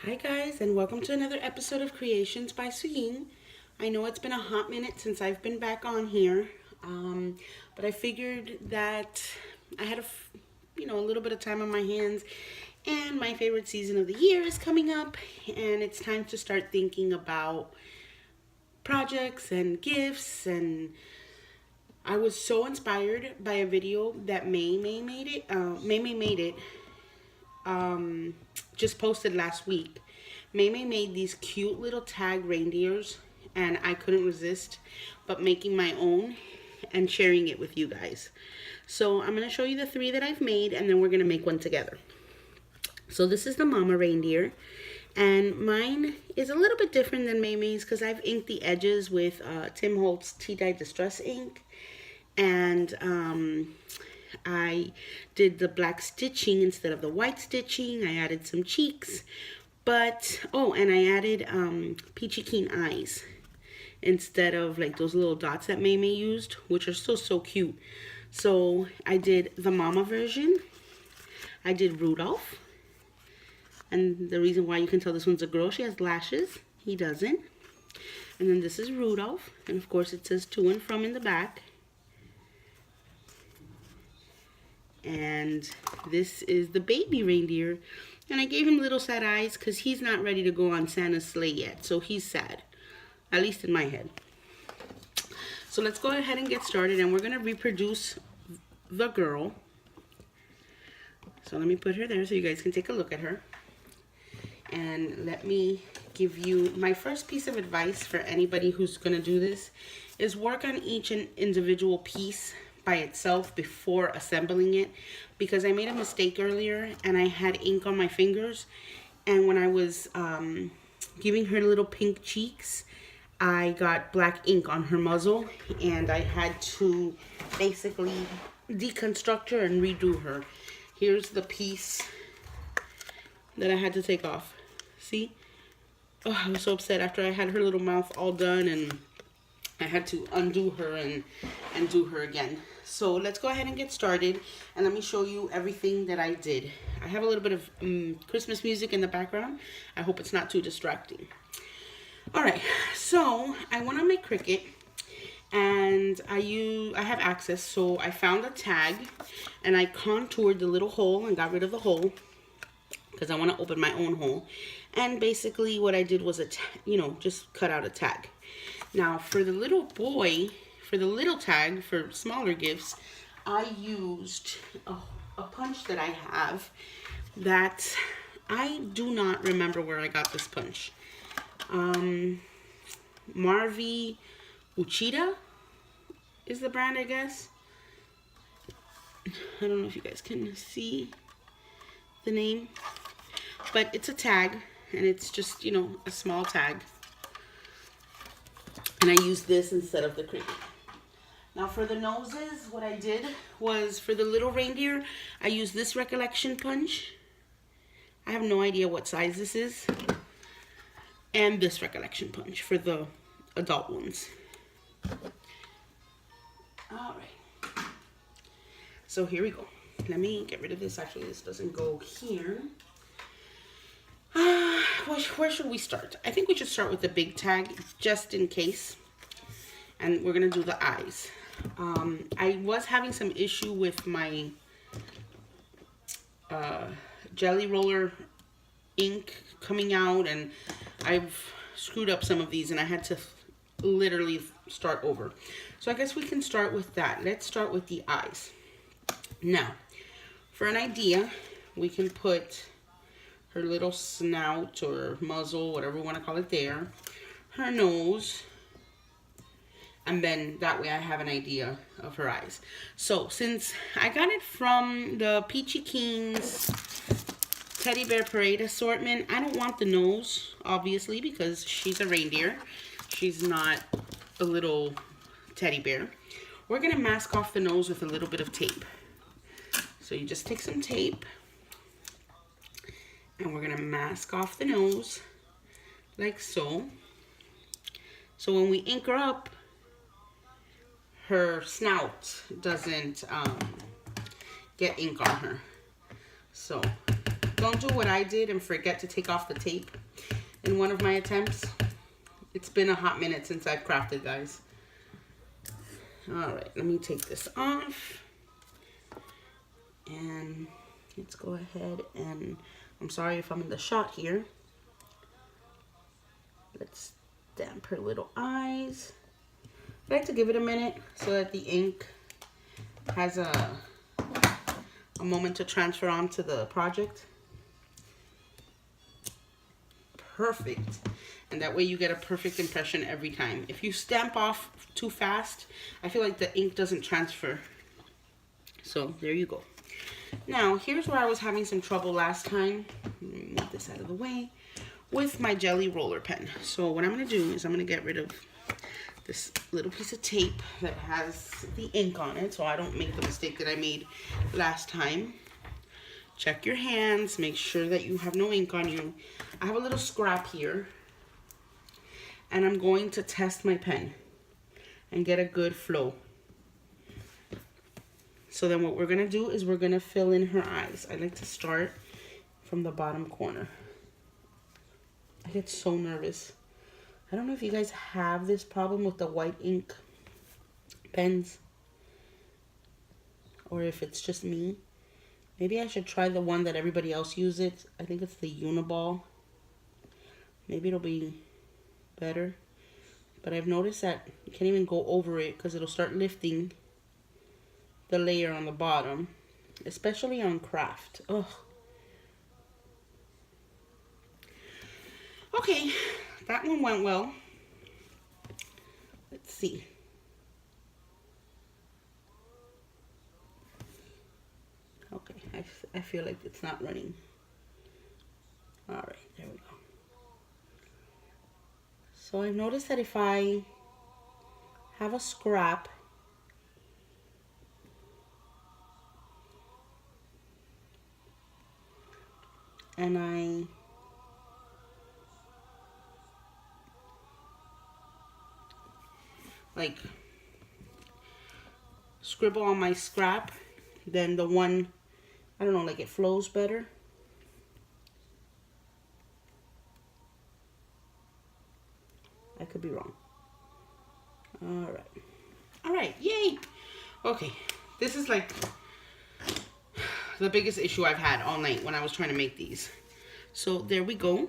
Hi guys, and welcome to another episode of Creations by Suying. I know it's been a hot minute since I've been back on here, but I figured that I had a little bit of time on my hands, and my favorite season of the year is coming up, and it's time to start thinking about projects and gifts. And I was so inspired by a video that Maymay made it just posted last week. Maymay made these cute little tag reindeers, and I couldn't resist but making my own and sharing it with you guys. So I'm going to show you the three that I've made, and then we're going to make one together. So this is the mama reindeer, and mine is a little bit different than Maymay's because I've inked the edges with Tim Holtz Tea Dye Distress ink, and I did the black stitching instead of the white stitching. I added some cheeks, and I added peachy keen eyes instead of like those little dots that Maymay used, which are still so cute. So I did the mama version. I did Rudolph, and the reason why you can tell this one's a girl, she has lashes, he doesn't. And then this is Rudolph, and of course it says to and from in the back. And this is the baby reindeer, and I gave him little sad eyes because he's not ready to go on Santa's sleigh yet, so he's sad, at least in my head. So let's go ahead and get started, and we're going to reproduce the girl. So let me put her there so you guys can take a look at her. And let me give you my first piece of advice for anybody who's going to do this is work on each individual piece by itself before assembling it, because I made a mistake earlier and I had ink on my fingers, and when I was giving her little pink cheeks, I got black ink on her muzzle, and I had to basically deconstruct her and redo her. Here's the piece that I had to take off. See? Oh, I was so upset after I had her little mouth all done, and I had to undo her and do her again. So let's go ahead and get started, and let me show you everything that I did. I have a little bit of Christmas music in the background. I hope it's not too distracting. Alright, so I went on my Cricut, and I have access, so I found a tag, and I contoured the little hole and got rid of the hole because I want to open my own hole. And basically what I did was just cut out a tag. Now for the little boy, for the little tag, for smaller gifts, I used a punch that I have that I do not remember where I got this punch. Marvi Uchida is the brand, I guess. I don't know if you guys can see the name, but it's a tag, and it's just, a small tag. And I used this instead of the Cricut. Now for the noses, what I did was, for the little reindeer, I used this recollection punch. I have no idea what size this is. And this recollection punch for the adult ones. Alright. So here we go. Let me get rid of this. Actually, this doesn't go here. Where should we start? I think we should start with the big tag, just in case. And we're going to do the eyes. I was having some issue with my jelly roller ink coming out, and I've screwed up some of these, and I had to literally start over. So I guess we can start with that. Let's start with the eyes. Now, for an idea, we can put her little snout or muzzle, whatever we want to call it there, her nose, and then that way I have an idea of her eyes. So since I got it from the Peachy Keen's Teddy Bear Parade assortment, I don't want the nose, obviously, because she's a reindeer. She's not a little teddy bear. We're going to mask off the nose with a little bit of tape. So you just take some tape, and we're going to mask off the nose like so. So when we ink her up, her snout doesn't get ink on her. So Don't do what I did and forget to take off the tape in one of my attempts. It's been a hot minute since I've crafted, guys. All right, let me take this off. And let's go ahead and, I'm sorry if I'm in the shot here. Let's stamp her little eyes. I like to give it a minute so that the ink has a moment to transfer onto the project. Perfect. And that way you get a perfect impression every time. If you stamp off too fast, I feel like the ink doesn't transfer. So there you go. Now, here's where I was having some trouble last time. Let me move this out of the way. With my jelly roller pen. So what I'm going to do is I'm going to get rid of this little piece of tape that has the ink on it, so I don't make the mistake that I made last time. Check your hands. Make sure that you have no ink on you. I have a little scrap here. And I'm going to test my pen and get a good flow. So then what we're going to do is we're going to fill in her eyes. I like to start from the bottom corner. I get so nervous. I don't know if you guys have this problem with the white ink pens. Or if it's just me. Maybe I should try the one that everybody else uses. I think it's the Uniball. Maybe it'll be better. But I've noticed that you can't even go over it because it'll start lifting the layer on the bottom, especially on craft. Ugh. Okay, that one went well. Let's see. Okay, I feel like it's not running. All right, there we go. So I've noticed that if I have a scrap and I like scribble on my scrap, then the one, I don't know, like it flows better. I could be wrong. All right. All right, yay. Okay, this is like the biggest issue I've had all night when I was trying to make these. So there we go.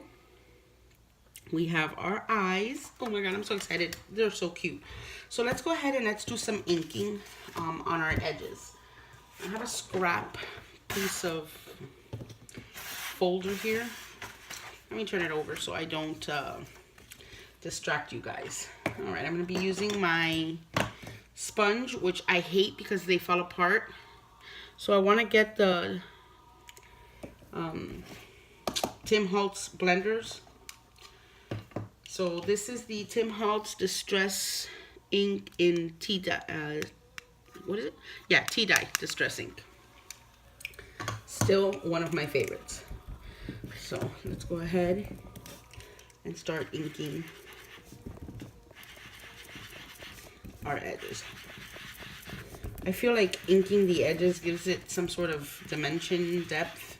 We have our eyes. Oh my God, I'm so excited. They're so cute. So let's go ahead and let's do some inking on our edges. I have a scrap piece of folder here. Let me turn it over so I don't distract you guys. All right, I'm going to be using my sponge, which I hate because they fall apart. So I want to get the Tim Holtz blenders. So this is the Tim Holtz Distress ink in tea dye. What is it? Yeah, tea dye distress ink. Still one of my favorites. So let's go ahead and start inking our edges. I feel like inking the edges gives it some sort of dimension, depth.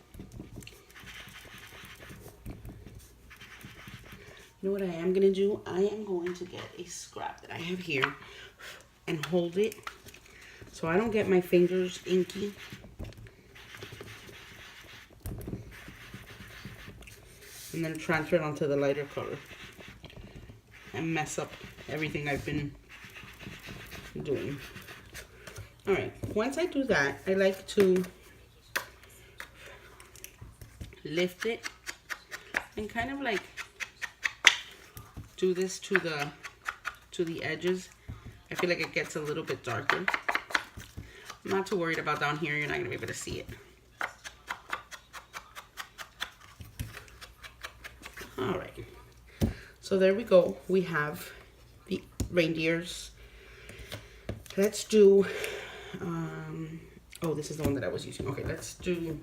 You know what I am going to do? I am going to get a scrap that I have here and hold it so I don't get my fingers inky. And then transfer it onto the lighter color and mess up everything I've been doing. Alright, once I do that, I like to lift it and kind of like do this to the edges. I feel like it gets a little bit darker. I'm not too worried about down here. You're not going to be able to see it. Alright, so there we go. We have the reindeers. Let's do, oh, this is the one that I was using. Okay, let's do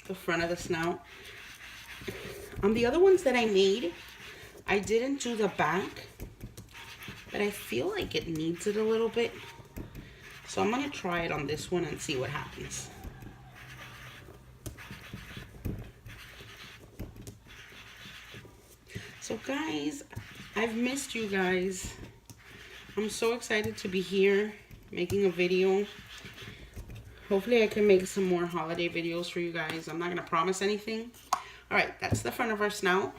the front of the snout. On the other ones that I made, I didn't do the back, but I feel like it needs it a little bit. So I'm going to try it on this one and see what happens. So guys, I've missed you guys. I'm so excited to be here making a video. Hopefully I can make some more holiday videos for you guys. I'm not going to promise anything. Alright, that's the front of our snout.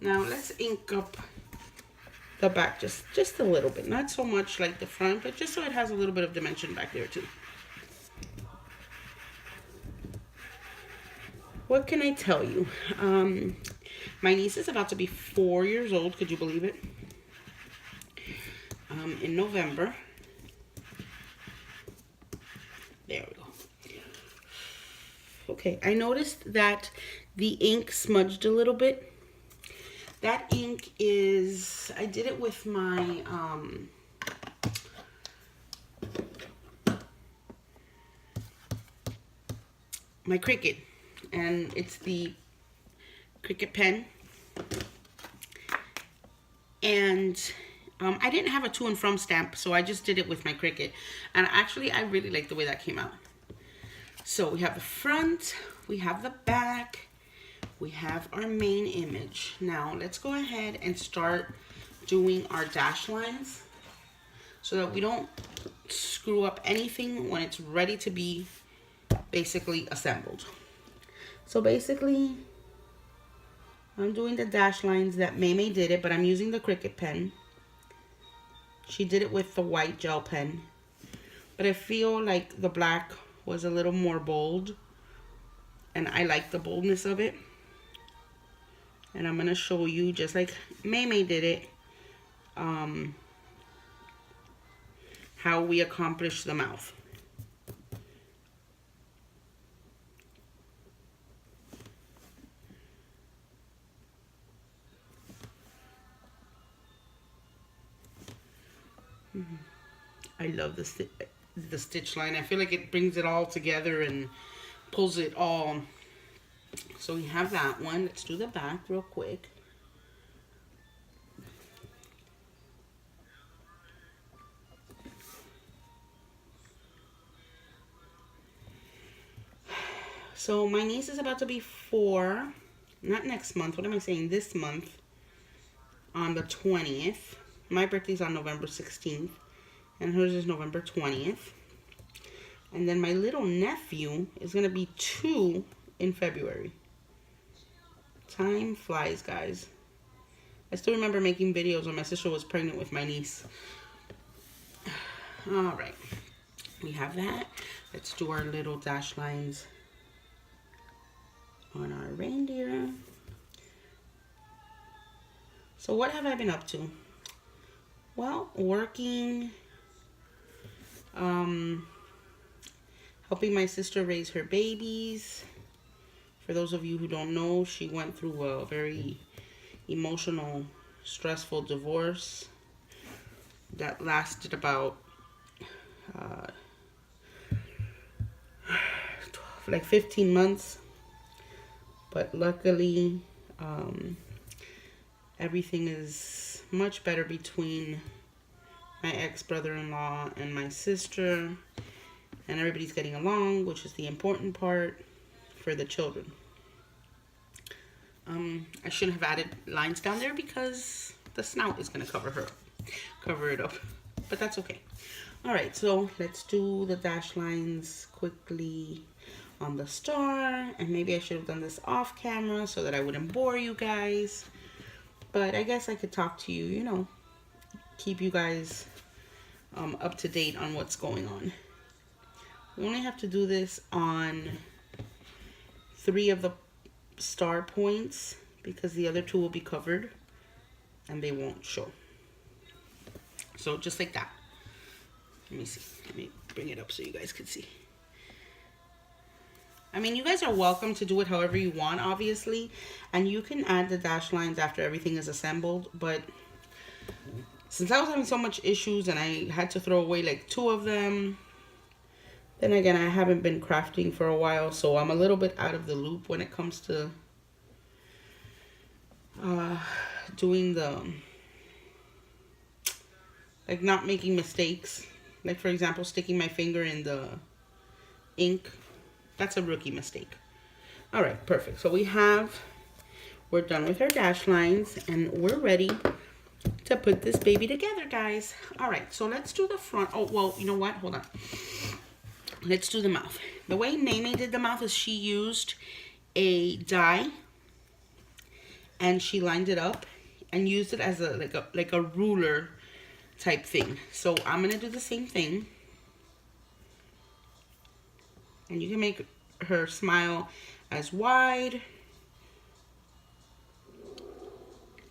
Now let's ink up the back just a little bit. Not so much like the front, but just so it has a little bit of dimension back there too. What can I tell you? My niece is about to be 4 years old. Could you believe it? In November. There we go. Okay, I noticed that the ink smudged a little bit. That ink is, I did it with my, my Cricut. And it's the Cricut pen. And I didn't have a to and from stamp, so I just did it with my Cricut. And actually, I really like the way that came out. So we have the front, we have the back, we have our main image. Now let's go ahead and start doing our dash lines so that we don't screw up anything when it's ready to be basically assembled. So basically, I'm doing the dash lines that Maymay did it, but I'm using the Cricut pen. She did it with the white gel pen, but I feel like the black was a little more bold, and I like the boldness of it. And I'm going to show you, just like Maymay did it, how we accomplish the mouth. I love the stitch line. I feel like it brings it all together and pulls it all. So we have that one. Let's do the back real quick. So my niece is about to be 4, not next month, what am I saying, this month, on the 20th. My birthday's on November 16th, and hers is November 20th. And then my little nephew is going to be 2 in February. Time flies, guys. I still remember making videos when my sister was pregnant with my niece. Alright, we have that. Let's do our little dash lines on our reindeer. So what have I been up to? Well, working, helping my sister raise her babies. For those of you who don't know, she went through a very emotional, stressful divorce that lasted about like 15 months. But luckily, everything is much better between my ex-brother-in-law and my sister, and everybody's getting along, which is the important part for the children. I shouldn't have added lines down there because the snout is going to cover it up, but that's okay. All right, so let's do the dash lines quickly on the star, and maybe I should have done this off camera so that I wouldn't bore you guys, but I guess I could talk to you, you know, keep you guys up to date on what's going on. We only have to do this on 3 of the star points because the other 2 will be covered and they won't show. So just like that. Let me see. Let me bring it up so you guys can see. I mean, you guys are welcome to do it however you want, obviously. And you can add the dash lines after everything is assembled. But since I was having so much issues and I had to throw away like 2 of them, then again, I haven't been crafting for a while. So I'm a little bit out of the loop when it comes to doing the, like, not making mistakes. Like for example, sticking my finger in the ink. That's a rookie mistake. All right, perfect. So we're done with our dash lines and we're ready to put this baby together, guys. All right, so let's do the front. Oh, well, you know what? Hold on. Let's do the mouth. The way Maymay did the mouth is she used a die and she lined it up and used it as like a ruler type thing. So I'm gonna do the same thing. And you can make her smile as wide,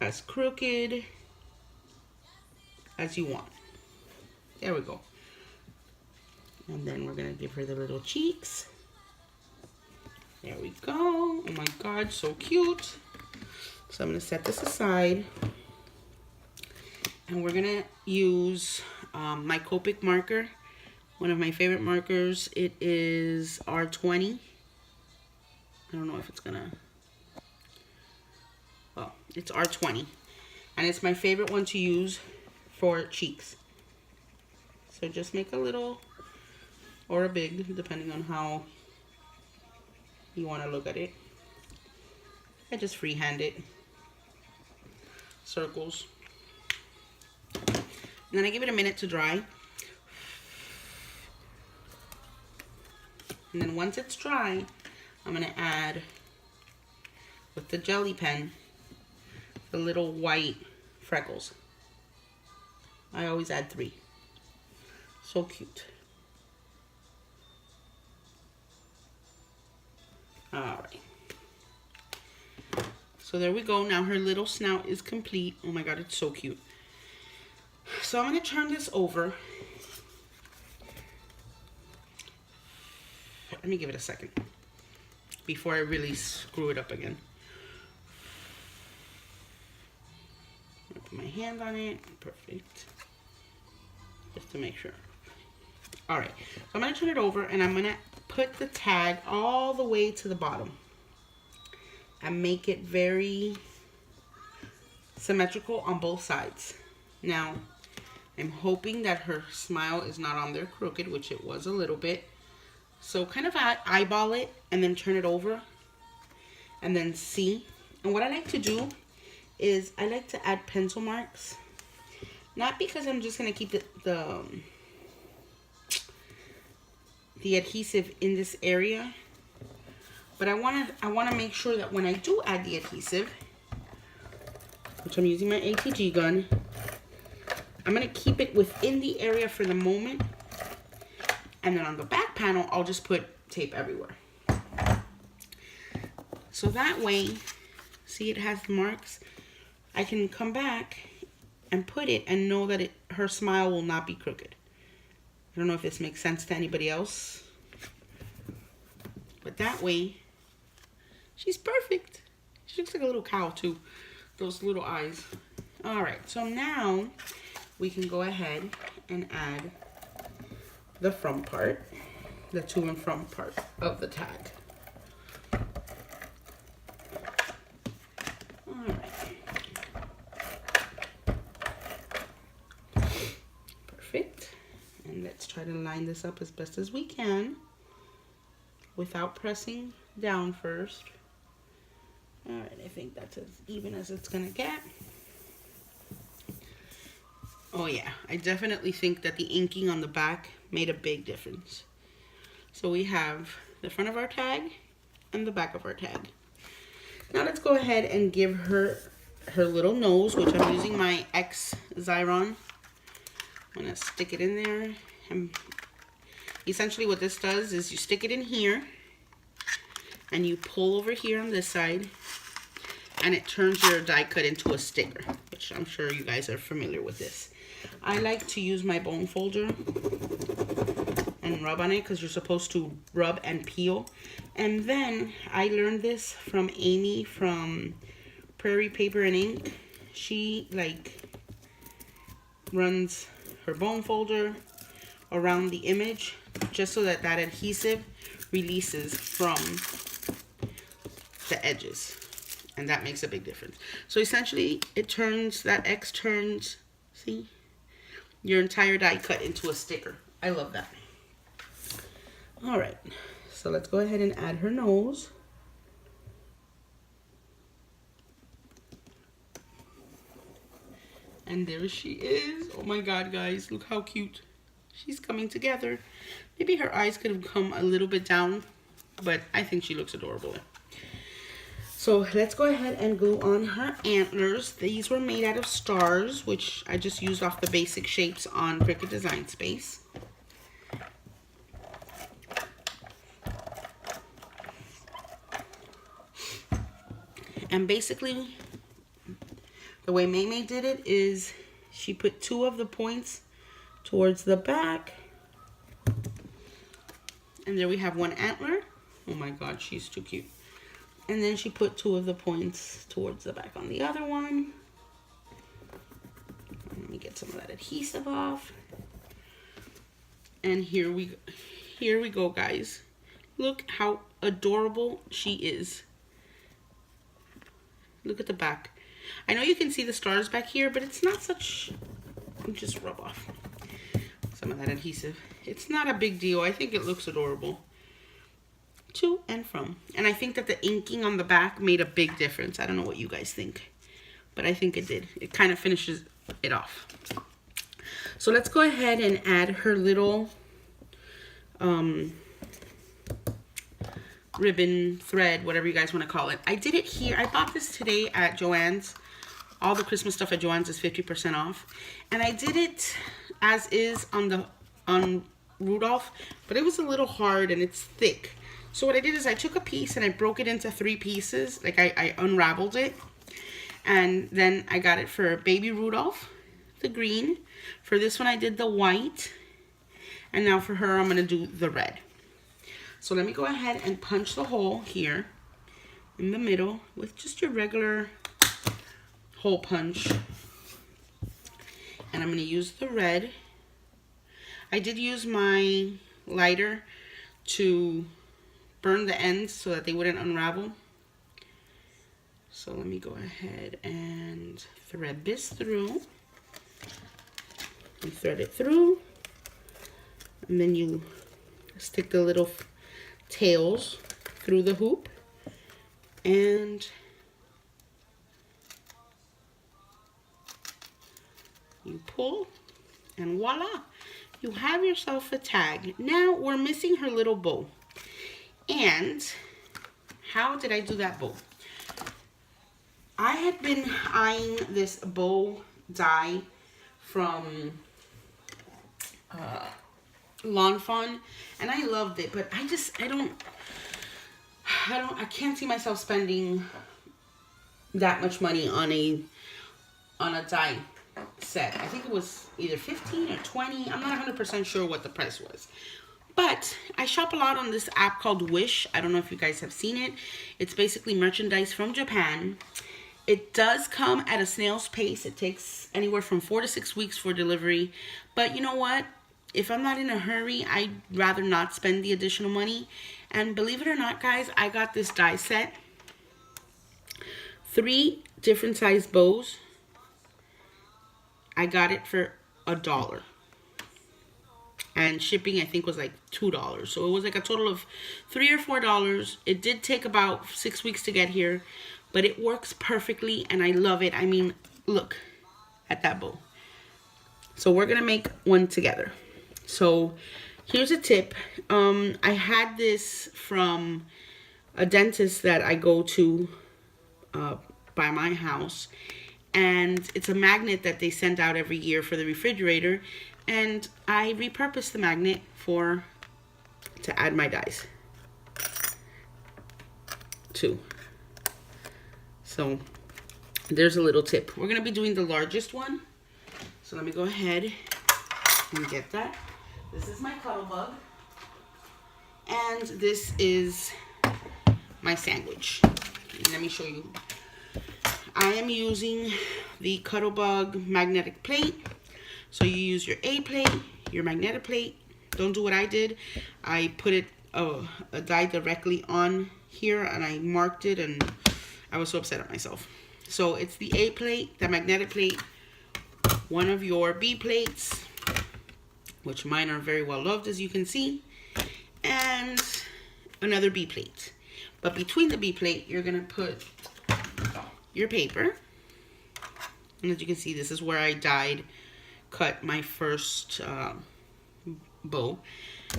as crooked as you want. There we go. And then we're gonna give her the little cheeks. There we go. Oh my God, so cute. So I'm gonna set this aside. And we're gonna use my Copic marker. One of my favorite markers. It is R20. I don't know if it's gonna, well, it's R20. And it's my favorite one to use for cheeks. So just make a little or a big, depending on how you want to look at it. I just freehand it. Circles. And then I give it a minute to dry. And then once it's dry, I'm going to add, with the jelly pen, the little white freckles. I always add 3. So cute. Alright. So there we go. Now her little snout is complete. Oh my God, it's so cute. So I'm going to turn this over. Let me give it a second before I really screw it up again. I'm gonna put my hand on it. Perfect. Just to make sure. Alright, so I'm going to turn it over and I'm going to put the tag all the way to the bottom and make it very symmetrical on both sides. Now, I'm hoping that her smile is not on there crooked, which it was a little bit. So kind of eyeball it and then turn it over and then see. And what I like to do is I like to add pencil marks. Not because I'm just going to keep the adhesive in this area, but I want to make sure that when I do add the adhesive, which I'm using my ATG gun, I'm going to keep it within the area for the moment. And then on the back panel, I'll just put tape everywhere. So that way, see it has marks. I can come back and put it and know that her smile will not be crooked. I don't know if this makes sense to anybody else. But that way, she's perfect. She looks like a little cow too. Those little eyes. Alright, so now we can go ahead and add the front part, the to and from part of the tag. Alright. Perfect. And let's try to line this up as best as we can without pressing down first. Alright, I think that's as even as it's gonna get. Oh yeah, I definitely think that the inking on the back made a big difference. So we have the front of our tag and the back of our tag. Now let's go ahead and give her little nose, which I'm using my X Xyron. I'm gonna stick it in there. And essentially what this does is you stick it in here and you pull over here on this side and it turns your die cut into a sticker, which I'm sure you guys are familiar with this. I like to use my bone folder and rub on it because you're supposed to rub and peel. And then I learned this from Amy from Prairie Paper and Ink. She runs her bone folder around the image just so that that adhesive releases from the edges, and that makes a big difference. So essentially it turns, that X turns, see, your entire die cut into a sticker. I love that. All right, so let's go ahead and add her nose. And there she is. Oh my God, guys, look how cute. She's coming together. Maybe her eyes could have come a little bit down, but I think she looks adorable. So let's go ahead and glue on her antlers. These were made out of stars, which I just used off the basic shapes on Cricut Design Space. And basically, the way Maymay did it is she put 2 of the points towards the back. And there we have 1 antler. Oh my God, she's too cute. And then she put 2 of the points towards the back on the other one. Let me get some of that adhesive off. And here we go, guys. Look how adorable she is. Look at the back. I know you can see the stars back here, but it's not such... Just rub off some of that adhesive. It's not a big deal. I think it looks adorable. To and from. And I think that the inking on the back made a big difference. I don't know what you guys think, but I think it did. It kind of finishes it off. So let's go ahead and add her little ribbon, thread, whatever you guys want to call it. I did it here. I bought this today at Joann's. All the Christmas stuff at Joann's is 50% off. And I did it as is on Rudolph, but it was a little hard and it's thick. So what I did is I took a piece and I broke it into 3 pieces. Like I unraveled it. And then I got it for Baby Rudolph, the green. For this one I did the white. And now for her I'm going to do the red. So let me go ahead and punch the hole here in the middle with just your regular hole punch. And I'm going to use the red. I did use my lighter to burn the ends so that they wouldn't unravel. So let me go ahead and thread this through. And thread it through. And then you stick the little tails through the hoop. And you pull. And voila! You have yourself a tag. Now we're missing her little bow. And how did I do that bow? I had been eyeing this bow die from Lawn Fawn, and I loved it, but I can't see myself spending that much money on a die set. I think it was either 15 or 20. I'm not 100% sure what the price was. But I shop a lot on this app called Wish. I don't know if you guys have seen it. It's basically merchandise from Japan. It does come at a snail's pace. It takes anywhere from 4 to 6 weeks for delivery. But you know what? If I'm not in a hurry, I'd rather not spend the additional money. And believe it or not, guys, I got this die set. 3 different size bows. I got it for $1. And shipping, I think, was like $2. So it was like a total of $3 or $4. It did take about 6 weeks to get here. But it works perfectly, and I love it. I mean, look at that bow. So we're going to make one together. So here's a tip. I had this from a dentist that I go to by my house. And it's a magnet that they send out every year for the refrigerator. And I repurposed the magnet to add my dies to. So there's a little tip. We're going to be doing the largest one. So let me go ahead and get that. This is my cuddle bug. And this is my sandwich. Let me show you. I am using the Cuttlebug magnetic plate. So you use your A plate, your magnetic plate. Don't do what I did. I put a die directly on here and I marked it, and I was so upset at myself. So it's the A plate, the magnetic plate, one of your B plates, which mine are very well loved, as you can see, and another B plate. But between the B plate, you're gonna put your paper. And as you can see, this is where I cut my first bow.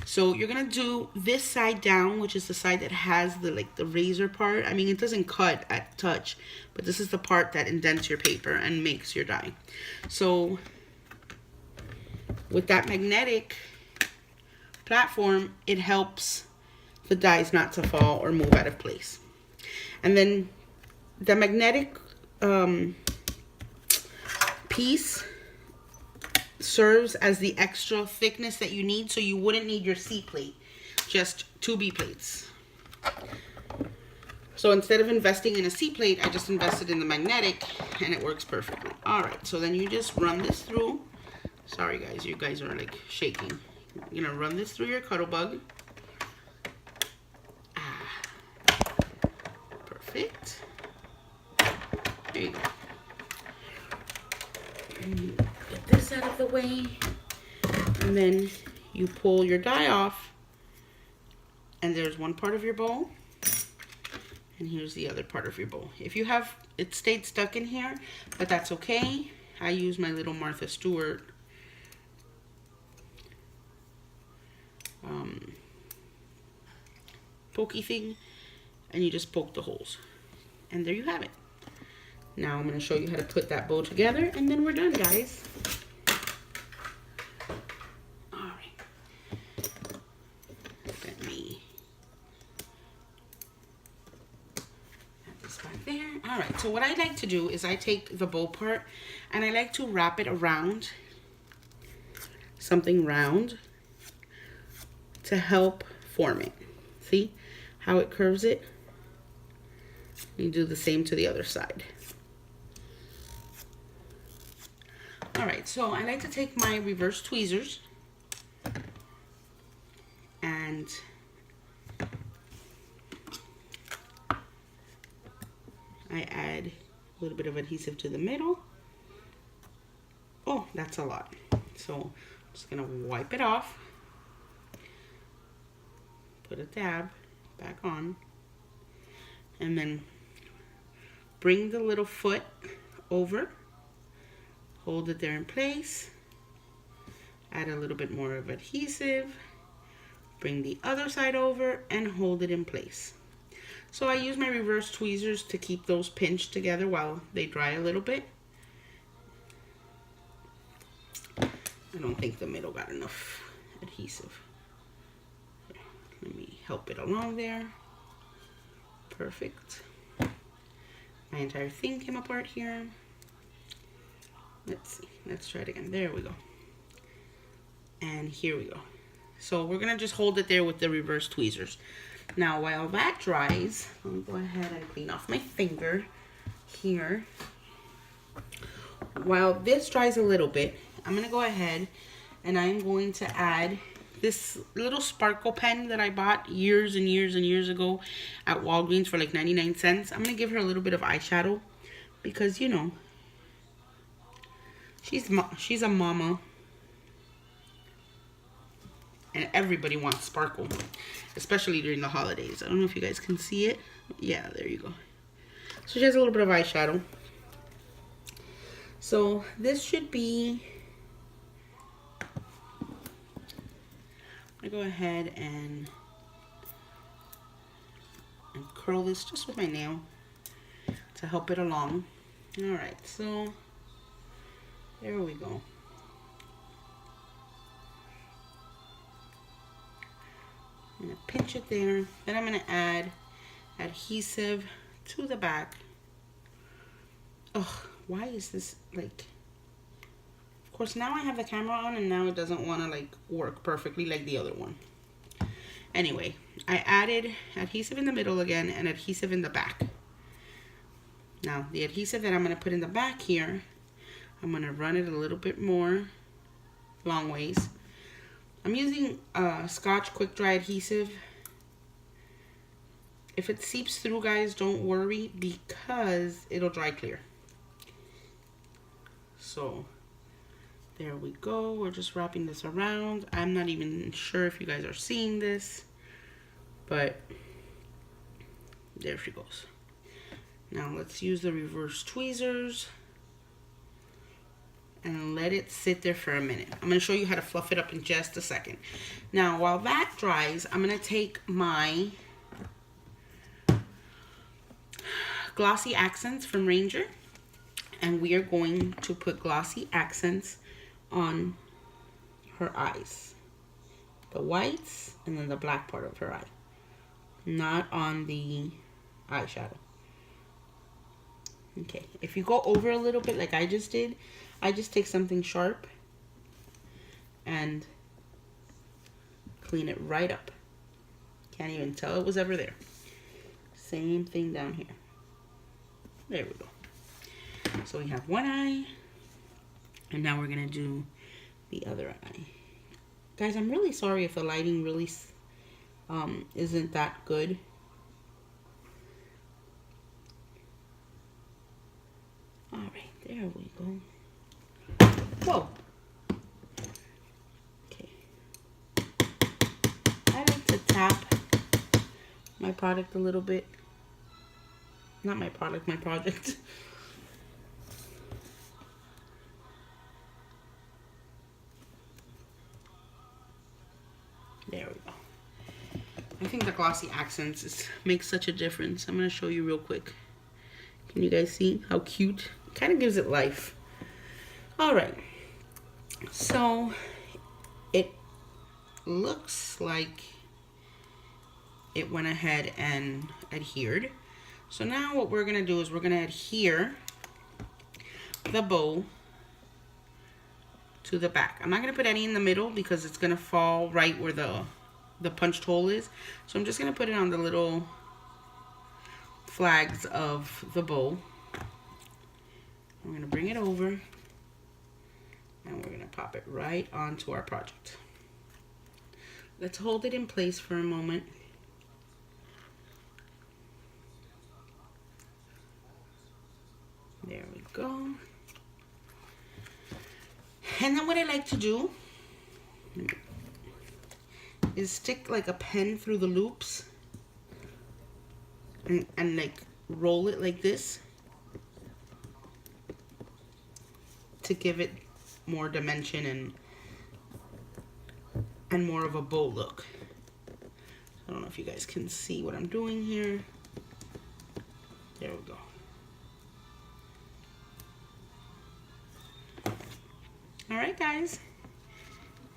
So you're gonna do this side down, which is the side that has the razor part. I mean, it doesn't cut at touch, but this is the part that indents your paper and makes your die. So with that magnetic platform, it helps the dies not to fall or move out of place. And then the magnetic piece serves as the extra thickness that you need, so you wouldn't need your C plate, just 2 B plates. So instead of investing in a C plate, I just invested in the magnetic, and it works perfectly. All right, so then you just run this through. Sorry guys, you guys are like shaking. You're gonna run this through your Cuttlebug. Perfect. There you go. Get this out of the way, and then you pull your die off, and there's one part of your bow, and here's the other part of your bow. If you have it stayed stuck in here, but that's okay. I use my little Martha Stewart pokey thing, and you just poke the holes, and there you have it. Now I'm going to show you how to put that bow together, and then we're done, guys. All right. Let me have this back there. All right, so what I like to do is I take the bow part, and I like to wrap it around something round to help form it. See how it curves it? You do the same to the other side. All right, so I like to take my reverse tweezers and I add a little bit of adhesive to the middle. Oh, that's a lot. So I'm just gonna wipe it off, put a dab back on, and then bring the little foot over. Hold it there in place, add a little bit more of adhesive, bring the other side over, and hold it in place. So I use my reverse tweezers to keep those pinched together while they dry a little bit. I don't think the middle got enough adhesive. Let me help it along there. Perfect. My entire thing came apart here. Let's see, let's try it again. There we go. And here we go. So we're gonna just hold it there with the reverse tweezers. Now while that dries, let me go ahead and clean off my finger here. While this dries a little bit, I'm gonna go ahead and I'm going to add this little sparkle pen that I bought years and years and years ago at Walgreens for like 99 cents. I'm gonna give her a little bit of eyeshadow because, you know, she's a mama, and everybody wants sparkle, especially during the holidays. I don't know if you guys can see it. Yeah, there you go. So she has a little bit of eyeshadow. So this should be, I'm gonna go ahead and curl this just with my nail to help it along. All right, so there we go. I'm gonna pinch it there. Then I'm gonna add adhesive to the back. Ugh, why is this like... Of course, now I have the camera on and now it doesn't wanna like work perfectly like the other one. Anyway, I added adhesive in the middle again and adhesive in the back. Now, the adhesive that I'm gonna put in the back here, I'm gonna run it a little bit more long ways. I'm using Scotch Quick Dry adhesive. If it seeps through, guys, don't worry because it'll dry clear. So There we go. We're just wrapping this around. I'm not even sure if you guys are seeing this, but there she goes. Now let's use the reverse tweezers and let it sit there for a minute. I'm going to show you how to fluff it up in just a second. Now while that dries, I'm going to take my glossy accents from Reindeer, and we are going to put glossy accents on her eyes. The whites and then the black part of her eye. Not on the eyeshadow. Okay, if you go over a little bit like I just did, I just take something sharp and clean it right up. Can't even tell it was ever there. Same thing down here. There we go. So we have one eye, and now we're gonna do the other eye. Guys, I'm really sorry if the lighting really isn't that good. All right, there we go. Whoa. Okay. I like to tap my product a little bit. Not my product, my project. There we go. I think the glossy accents makes such a difference. I'm going to show you real quick. Can you guys see how cute? It kind of gives it life. All right. So it looks like it went ahead and adhered. So now what we're going to do is we're going to adhere the bow to the back. I'm not going to put any in the middle because it's going to fall right where the punched hole is. So I'm just going to put it on the little flags of the bow. I'm going to bring it over and we're going to pop it right onto our project. Let's hold it in place for a moment. There we go. And then what I like to do is stick like a pen through the loops and like roll it like this to give it more dimension and more of a bow look. I don't know if you guys can see what I'm doing here. There we go. All right, guys.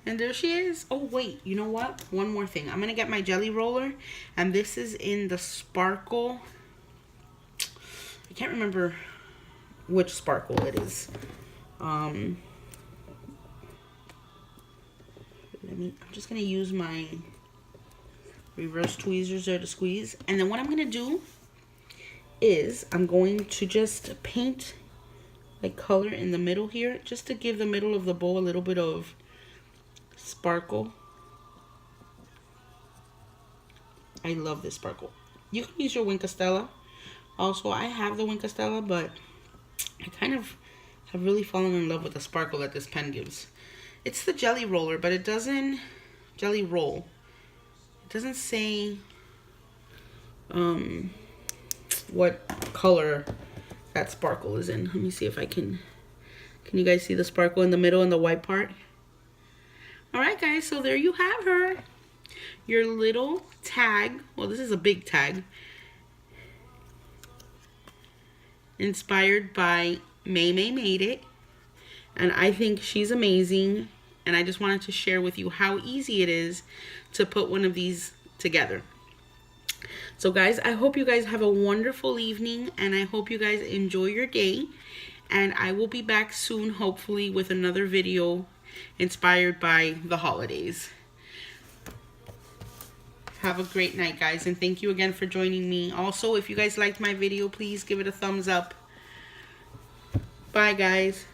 And there she is. Oh, wait. You know what? One more thing. I'm going to get my jelly roller. And this is in the sparkle. I can't remember which sparkle it is. I'm just going to use my reverse tweezers there to squeeze. And then what I'm going to do is I'm going to just paint like color in the middle here, just to give the middle of the bow a little bit of sparkle. I love this sparkle. You can use your Wink Stella. Also, I have the Wink Stella, but I kind of have really fallen in love with the sparkle that this pen gives. It's the jelly roller, but it doesn't jelly roll. It doesn't say what color that sparkle is in. Let me see if I can you guys see the sparkle in the middle and the white part? All right, guys, so there you have her. Your little tag. Well, this is a big tag. Inspired by Maymay Made It. And I think she's amazing. And I just wanted to share with you how easy it is to put one of these together. So guys, I hope you guys have a wonderful evening, and I hope you guys enjoy your day. And I will be back soon, hopefully, with another video inspired by the holidays. Have a great night, guys, and thank you again for joining me. Also, if you guys liked my video, please give it a thumbs up. Bye, guys.